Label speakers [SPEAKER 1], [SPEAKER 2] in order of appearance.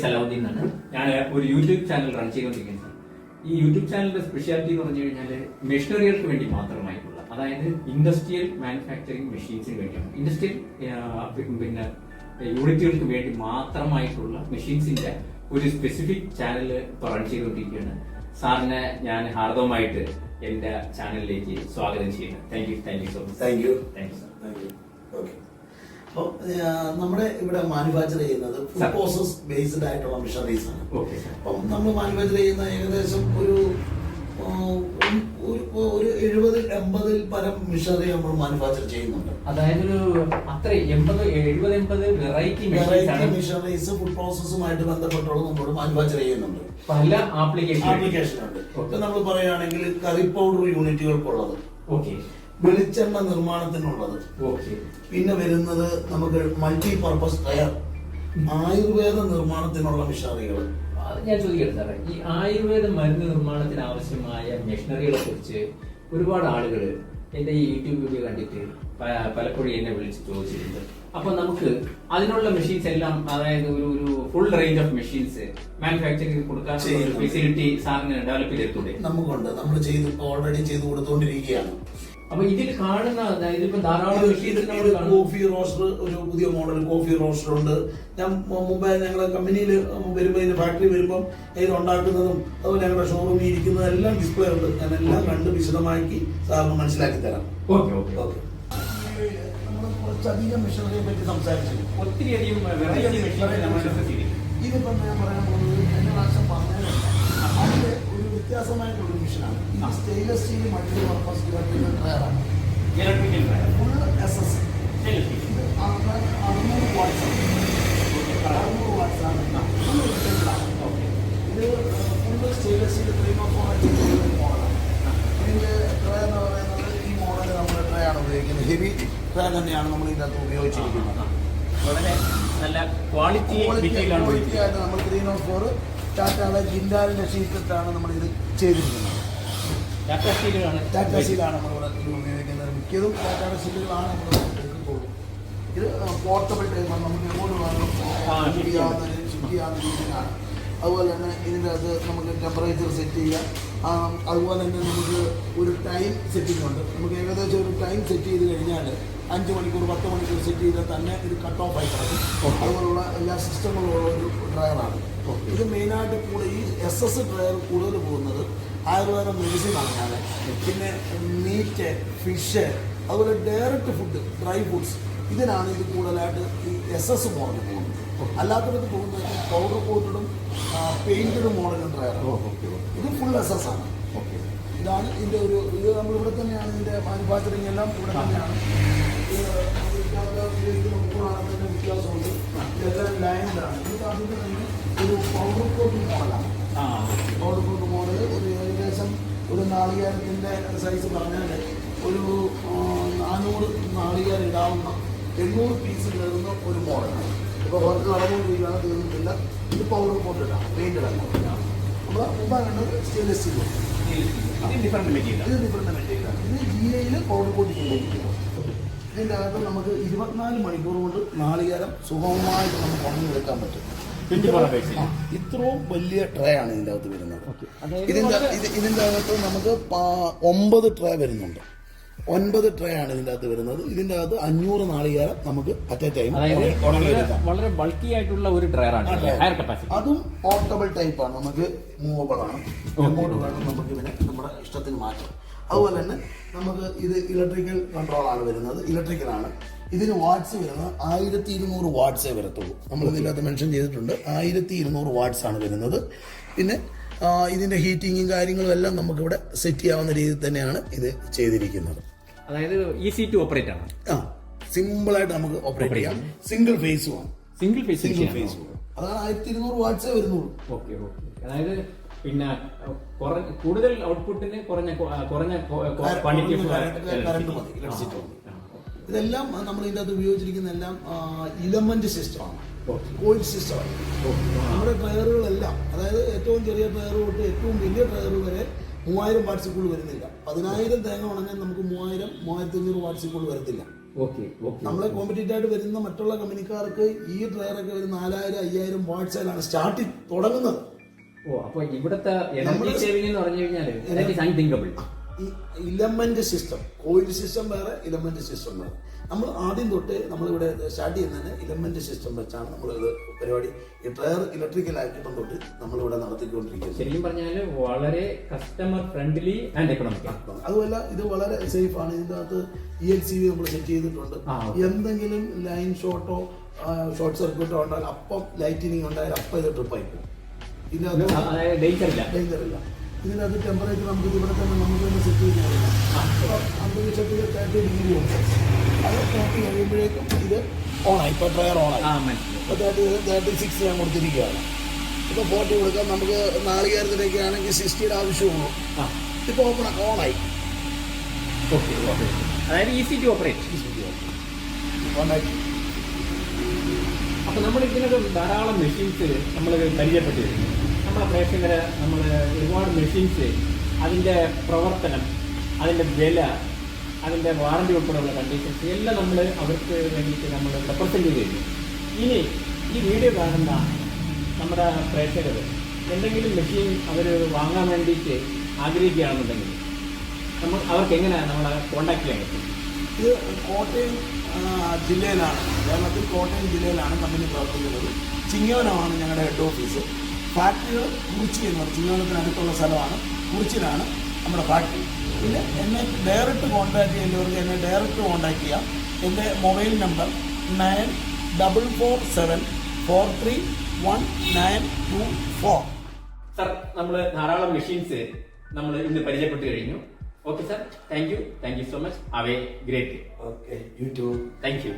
[SPEAKER 1] സലാഹുദ്ദീൻ എന്നാണ്. ഞാൻ ഒരു യൂട്യൂബ് ചാനൽ റൺ ചെയ്തുകൊണ്ടിരിക്കുന്നത്. ഈ യൂട്യൂബ് ചാനലിന്റെ സ്പെഷ്യാലിറ്റി എന്ന് പറഞ്ഞു കഴിഞ്ഞാൽ മെഷീനറികൾക്ക് വേണ്ടി മാത്രമായിട്ടുള്ള, അതായത് ഇൻഡസ്ട്രിയൽ മാനുഫാക്ചറിങ് മെഷീൻസിന് വേണ്ടിയാണ്. ഇൻഡസ്ട്രിയൽ പിന്നെ യൂണിറ്റുകൾക്ക് വേണ്ടി മാത്രമായിട്ടുള്ള മെഷീൻസിന്റെ ഒരു സ്പെസിഫിക് ചാനൽ ഇപ്പോൾ റൺ ചെയ്തുകൊണ്ടിരിക്കുകയാണ്. സാറിനെ ഞാൻ ഹാർദവമായിട്ട് എന്റെ ചാനലിലേക്ക് സ്വാഗതം ചെയ്യുന്നു. Thank you so much.
[SPEAKER 2] Thank you
[SPEAKER 1] sir.
[SPEAKER 2] Okay. അപ്പോൾ നമ്മുടെ ഇവിടെ മാനുഫാക്ചർ ചെയ്യുന്നത് ഫുഡ് പ്രോസസ് ബേസ്ഡ് ആയിട്ടുള്ള മെഷീനറീസ് ആണ്. അപ്പം നമ്മൾ മാനുഫാക്ചർ ചെയ്യുന്ന ഏകദേശം ഒരു 70-80 പരം മെഷീനറി നമ്മൾ മാനുഫാക്ചർ ചെയ്യുന്നുണ്ട്.
[SPEAKER 1] അതായത് ഒരു അത്ര 70-80 വെറൈറ്റി
[SPEAKER 2] മെഷീനറീസ് ഫുഡ് പ്രോസസ്സുമായിട്ട് ബന്ധപ്പെട്ടുള്ള നമ്മളോട് മാനുഫാക്ചർ ചെയ്യുന്നുണ്ട്.
[SPEAKER 1] പല ആപ്ലിക്കേഷൻ
[SPEAKER 2] ഉണ്ട്. ഇപ്പൊ നമ്മൾ പറയുകയാണെങ്കിൽ കറി പൗഡർ യൂണിറ്റുകൾക്കുള്ളത്, വെളിച്ചെണ്ണ നിർമ്മാണത്തിനുള്ളത്, പിന്നെ വരുന്നത് നമുക്ക് മൾട്ടി പർപ്പസ് ടയർ, ആയുർവേദ നിർമ്മാണത്തിനുള്ള മെഷീനറികൾ.
[SPEAKER 1] ഞാൻ ചോദിക്കട്ടെ സാറേ, ഈ ആയുർവേദ മരുന്ന് നിർമ്മാണത്തിന് ആവശ്യമായ മെഷീനറികളെ കുറിച്ച് ഒരുപാട് ആളുകൾ എന്റെ ഈ യൂട്യൂബ് വീഡിയോ കണ്ടിട്ട് പലപ്പോഴും എന്നെ വിളിച്ച് ചോദിച്ചിട്ടുണ്ട്. അപ്പൊ നമുക്ക് അതിനുള്ള മെഷീൻസ് എല്ലാം, അതായത് ഒരു full range of machines manufacturing കൊടുക്കാൻ ഫെസിലിറ്റി സാറിന് ഡെവലപ്പ് ചെയ്തിട്ടുണ്ട്?
[SPEAKER 2] നമുക്കുണ്ട്. നമ്മൾ ഓൾറെഡി ചെയ്ത് കൊടുത്തുകൊണ്ടിരിക്കുകയാണ്.
[SPEAKER 1] അപ്പൊ ഇതിൽ കാണുന്ന, അതായത് ഇപ്പൊ ധാരാളം
[SPEAKER 2] കോഫി റോസ്റ്റർ, ഒരു പുതിയ മോഡൽ കോഫി റോസ്റ്റർ ഉണ്ട്. ഞാൻ മുമ്പേ ഞങ്ങളുടെ കമ്പനിയിൽ വരുമ്പോൾ, ഇതിന്റെ ഫാക്ടറി വരുമ്പോൾ ഇത് ഉണ്ടാക്കുന്നതും അതുപോലെ ഞങ്ങളുടെ ഷോറൂമിൽ ഇരിക്കുന്നതും എല്ലാം ഡിസ്പ്ലേ ഉണ്ട്. ഞാൻ എല്ലാം കണ്ട് വിശദമാക്കി സാറിന് മനസ്സിലാക്കി തരാം. നമ്മൾ കുറച്ചധികം മെഷീനറിയെ പറ്റി സംസാരിച്ചു.
[SPEAKER 1] ഒത്തിരിയധികം
[SPEAKER 2] ഇതിപ്പോ ഞാൻ പറയാൻ പോകുന്നത് കഴിഞ്ഞ പ്രാവശ്യം പറഞ്ഞത് അതിന്റെ ഒരു വ്യത്യാസമായിട്ടുള്ള മെഷീനാണ്. Stainless steel multi purpose electrical ഡ്രയറാണ്. ഫുൾ SS 600 വാട്ട്സാണ്. ഇത് ഫുൾ സ്റ്റെയിൻലെസ് സ്റ്റീൽ 304 മോഡലാണ്. ഇതിന്റെ ഡ്രയർ എന്ന് പറയുന്നത് ഈ മോഡൽ നമ്മുടെ ഡ്രയാണ് ഉപയോഗിക്കുന്നത്. ഹെവി ഡ്രയർ തന്നെയാണ് നമ്മൾ ഇതിനകത്ത് ഉപയോഗിച്ചിരിക്കുന്നത്.
[SPEAKER 1] വളരെ നല്ല ക്വാളിറ്റിയായിട്ട്
[SPEAKER 2] നമ്മൾ 304 ടാറ്റയുടെ ജിൻഡാലിന്റെ ഷീറ്റിട്ടാണ് നമ്മൾ ഇത് ചെയ്തിരിക്കുന്നത്. ടാറ്റ സ്റ്റീലാണ് നമ്മളിവിടെ ഉപയോഗിക്കുന്നത്. മിക്കതും ടാറ്റയുടെ സ്റ്റീലുകളാണ് നമ്മൾ എടുക്കുള്ളൂ. ഇത് പോർട്ടബിൾ ടൈപ്പാണ്. നമുക്ക് എങ്ങോട്ട് വേണം ഷിഫ്റ്റ് ചെയ്യാവുന്ന രീതിയിലാണ്. അതുപോലെ തന്നെ ഇതിൻ്റെ അത് നമുക്ക് ടെമ്പറേച്ചർ സെറ്റ് ചെയ്യാം. അതുപോലെ തന്നെ നമുക്ക് ഒരു ടൈം സെറ്റിംഗ് ഉണ്ട്. നമുക്ക് ഏകദേശം ഒരു ടൈം സെറ്റ് ചെയ്ത് കഴിഞ്ഞാൽ 5 മണിക്കൂർ 10 മണിക്കൂർ സെറ്റ് ചെയ്താൽ തന്നെ ഇത് കട്ട് ഓഫ് ആയി കിടക്കും. അതുപോലുള്ള എല്ലാ സിസ്റ്റങ്ങളുള്ള ഒരു ഡ്രയറാണ്. ഇത് മെയിനായിട്ട് കൂടെ ഈ SS ഡ്രയർ കൂടുതൽ പോകുന്നത് ആയുർവേദ മെഡിസിൻ ആണ്. പിന്നെ മീറ്റ്, ഫിഷ്, അതുപോലെ ഡയറക്റ്റ് ഫുഡ്, ഡ്രൈ ഫുഡ്സ്, ഇതിനാണ് ഇത് കൂടുതലായിട്ട് ഈ SS മോഡൽ പോകുന്നത്. അല്ലാത്തടത്ത് പോകുന്നത് പൗഡർ കോട്ടഡും പെയിന്റഡ് മോഡലും ഡ്രയറാണ്. ഇത് ഫുൾ SS ആണ്. ഇതാണ് ഇതിൻ്റെ ഇത് നമ്മളിവിടെ തന്നെയാണ് ഇതിൻ്റെ മാനുഫാക്ചറിങ് എല്ലാം ഇവിടെ തന്നെയാണ്. വ്യത്യാസമുണ്ട്. ഇതെല്ലാം ലൈൻഡാണ്. ഇത് അതിൻ്റെ തന്നെ ഒരു പൗഡർ കോട്ട് മോഡലാണ്. പൗഡർ കോട്ട് മോഡൽ ഒരു ഏകദേശം ഒരു നാളികേരത്തിൻ്റെ സൈസ് പറഞ്ഞാൽ ഒരു 400 നാളികേരം ഇടാവുന്ന 800 പീസ് കയറുന്ന ഒരു മോഡലാണ്. ഇപ്പോൾ വർക്ക് നടന്നുകൊണ്ടിരിക്കുകയാണ്, തീർന്നിട്ടില്ല. ഇത് പൗഡർ കോട്ട് ഇടാം, പെയിൻ്റ് അല്ല. നമ്മൾ മുമ്പ് കണ്ടത് സ്റ്റെയിൻലെസ് സ്റ്റീൽ. ഇത് ഡിഫറെൻറ്റ് മെറ്റീരിയലാണ്. ഇത് GIയിൽ പൗഡർ കോട്ട് ചെയ്തിരിക്കുന്നത്. ഇതിൻ്റെ അകത്ത് നമുക്ക് 24 മണിക്കൂർ കൊണ്ട് നാളികേരം സുഗമമായിട്ട് നമുക്ക് ഉണങ്ങിയെടുക്കാൻ പറ്റും. ഇത്രയും വലിയ ട്രേ ആണ് ഇതിൻ്റെ അകത്ത് വരുന്നത്. ഇതിൻ്റെ അകത്ത് നമുക്ക് 9 ട്രേ വരുന്നുണ്ട്. 9 ട്രേ ആണ് ഇതിൻ്റെ അകത്ത് വരുന്നത്. ഇതിൻ്റെ അകത്ത് 500 നാളികേരം നമുക്ക് അറ്റ് എ ടൈം
[SPEAKER 1] വളരെ ബൾക്കി ആയിട്ടുള്ള ഒരു ഡ്രയറാണ്.
[SPEAKER 2] അതും പോർട്ടബിൾ ടൈപ്പാണ്. നമുക്ക് മൂവബിൾ ആണ്. എങ്ങോട്ട് വേണം നമുക്ക് ഇതിനെ നമ്മുടെ ഇഷ്ടത്തിന് മാറ്റാം. അതുപോലെ തന്നെ നമുക്ക് ഇത് ഇലക്ട്രിക്കൽ കൺട്രോളാണ് വരുന്നത്. ഇലക്ട്രിക്കലാണ്. ഇതിന് വാട്ട്സ് വരുന്നത് 1200 വാട്ട്സേ വരത്തുള്ളൂ. നമ്മൾ ഇതിനകത്ത് മെൻഷൻ ചെയ്തിട്ടുണ്ട്. 1200 വാട്ട്സ് ആണ് വരുന്നത്. പിന്നെ ഇതിൻ്റെ ഹീറ്റിങ്ങും കാര്യങ്ങളും എല്ലാം നമുക്കിവിടെ സെറ്റ് ചെയ്യാവുന്ന രീതിയിൽ തന്നെയാണ് ഇത് ചെയ്തിരിക്കുന്നത്.
[SPEAKER 1] അതായത് ഈസി ടു ഓപ്പറേറ്റ് ആണ്.
[SPEAKER 2] സിമ്പിളായിട്ട് നമുക്ക് ഓപ്പറേറ്റ് ചെയ്യാം. സിംഗിൾ ഫേസുമാണ്. അതാണ് 1200 വാട്ട്സേ വരുന്നുള്ളൂ.
[SPEAKER 1] അതായത് പിന്നെ കൂടുതൽ ഔട്ട്പുട്ടിന് കുറഞ്ഞ
[SPEAKER 2] ഇതെല്ലാം നമ്മൾ ഇതിൻ്റെ അകത്ത് ഉപയോഗിച്ചിരിക്കുന്ന എല്ലാം ഇലമെന്റ് സിസ്റ്റമാണ്, കോയിൽ സിസ്റ്റമാണ്. നമ്മുടെ ടയറുകളെല്ലാം, അതായത് ഏറ്റവും ചെറിയ ടയർ തൊട്ട് ഏറ്റവും വലിയ ടയർ വരെ 3000 വാട്ട്സിൽ കൂടുതൽ വരുന്നില്ല. 10,000 തേങ്ങ ഉണങ്ങാൻ നമുക്ക് 3000-3500 വാട്ട്സിൽ കൂടുതൽ വരത്തില്ല.
[SPEAKER 1] Okay okay.
[SPEAKER 2] നമ്മളെ കോമ്പറ്റീറ്റ് ആയിട്ട് വരുന്ന മറ്റുള്ള കമ്പനിക്കാർക്ക് ഈ ഡ്രയറൊക്കെ ഒരു 4000-5000 വാട്ട്സിലാണ് സ്റ്റാർട്ടിങ് തുടങ്ങുന്നത്.
[SPEAKER 1] ഓ, അപ്പൊ ഇവിടുത്തെ എനർജി സേവിംഗ് എന്ന് പറഞ്ഞു കഴിഞ്ഞാൽ അൺതിങ്കബിൾ.
[SPEAKER 2] ഈ ഇലമെന്റ് സിസ്റ്റം, കോയിൽ സിസ്റ്റം വേറെ, ഇലമെന്റ് സിസ്റ്റം വേറെ. നമ്മൾ ആദ്യം തൊട്ട് നമ്മളിവിടെ സ്റ്റാർട്ട് ചെയ്യുന്നതിന് ഇലമെന്റ് സിസ്റ്റം വെച്ചാണ് നമ്മൾ ഇത് പരിപാടി. ഈ ഡ്രയർ ഇലക്ട്രിക്കൽ ആക്കിയപ്പം തൊട്ട് നമ്മളിവിടെ നടത്തിക്കൊണ്ടിരിക്കുന്നത്.
[SPEAKER 1] ശരിക്കും പറഞ്ഞാൽ വളരെ കസ്റ്റമർ ഫ്രണ്ട്ലി ആൻഡ് എക്കണോമിക്.
[SPEAKER 2] അതുമല്ല ഇത് വളരെ സേഫ് ആണ്. ഇതിൻ്റെ അകത്ത് ELCV നമ്മൾ സെറ്റ് ചെയ്തിട്ടുണ്ട്. എന്തെങ്കിലും ലൈൻ ഷോർട്ടോ ഷോർട്ട് സർക്യൂട്ടോ ഉണ്ടായാൽ അപ്പം ലൈറ്റിനിങ് ഉണ്ടായാൽ അപ്പം ഇത് ട്രിപ്പായി പോകും. ഇതിനകത്ത് ഡേഞ്ചർ ഇല്ല. ഇതിനകത്ത് ടെമ്പറേച്ചർ നമുക്ക് ഇവിടെ തന്നെ നമുക്ക് തന്നെ സെറ്റ് ചെയ്യാറില്ല. അന്തരീക്ഷത്തിൽ 30 ഡിഗ്രി ഉണ്ട്. അത് 30 കഴിയുമ്പോഴേക്കും ഇത് ഓണായി. ഇപ്പോൾ ഡ്രയർ ഓണായി. ഇപ്പോൾ 36 ഞാൻ കൊടുത്തിരിക്കുകയാണ്. ഇപ്പോൾ 40 കൊടുക്കാം. നമുക്ക് നാളികേരത്തിലേക്ക് ആണെങ്കിൽ 60യുടെ ആവശ്യമുള്ളൂ. ഇപ്പോൾ ഓണായി.
[SPEAKER 1] അതായത് ഈസി ടു ഓപ്പറേറ്റ്. അപ്പൊ നമ്മൾ ഇതിനൊക്കെ ധാരാളം മെഷീൻസ് നമ്മൾ പരിചയപ്പെട്ടു വരുന്നു. നമ്മളെ പ്രേക്ഷകരെ നമ്മൾ ഒരുപാട് മെഷീൻസ്, അതിൻ്റെ പ്രവർത്തനം, അതിൻ്റെ വില, അതിൻ്റെ വാറണ്ടി ഉൾപ്പെടെയുള്ള കണ്ടീഷൻസ് എല്ലാം നമ്മൾ അവർക്ക് വേണ്ടിയിട്ട് നമ്മൾ റെപ്രസെൻറ്റ് ചെയ്തു. ഇനി ഈ വീഡിയോ കാണുന്ന നമ്മുടെ പ്രേക്ഷകർ എന്തെങ്കിലും മെഷീൻ അവർ വാങ്ങാൻ വേണ്ടിയിട്ട് ആഗ്രഹിക്കുകയാണെന്നുണ്ടെങ്കിൽ അവർക്ക് എങ്ങനെയാണ് നമ്മളെ കോൺടാക്ട് ചെയ്യാൻ പറ്റും?
[SPEAKER 2] ഇത് കോട്ടയം ജില്ലയിലാണ്, കേരളത്തിൽ കോട്ടയം ജില്ലയിലാണ് കമ്പനി പ്രവർത്തിക്കുന്നത്. ചിങ്ങവനമാണ് ഞങ്ങളുടെ ഹെഡ് ഓഫീസ്. ഫാക്ടറികൾ കുറിച്ചി എന്ന് പറയും, ചിങ്ങവനത്തിനടുത്തുള്ള സ്ഥലമാണ്. കുറിച്ചിലാണ് നമ്മുടെ ഫാക്ടറി. പിന്നെ എന്നെ ഡയറക്റ്റ് കോൺടാക്ട് ചെയ്യുന്നവർക്ക് എന്നെ ഡയറക്റ്റ് കോൺടാക്ട് ചെയ്യാം. എൻ്റെ മൊബൈൽ നമ്പർ 9447431924.
[SPEAKER 1] സർ, നമ്മൾ ധാരാളം മെഷീൻസ് നമ്മൾ ഇന്ന് പരിചയപ്പെട്ടു കഴിഞ്ഞു. Okay sir, thank you so much. Have a great day.
[SPEAKER 2] Okay, you too.
[SPEAKER 1] Thank U.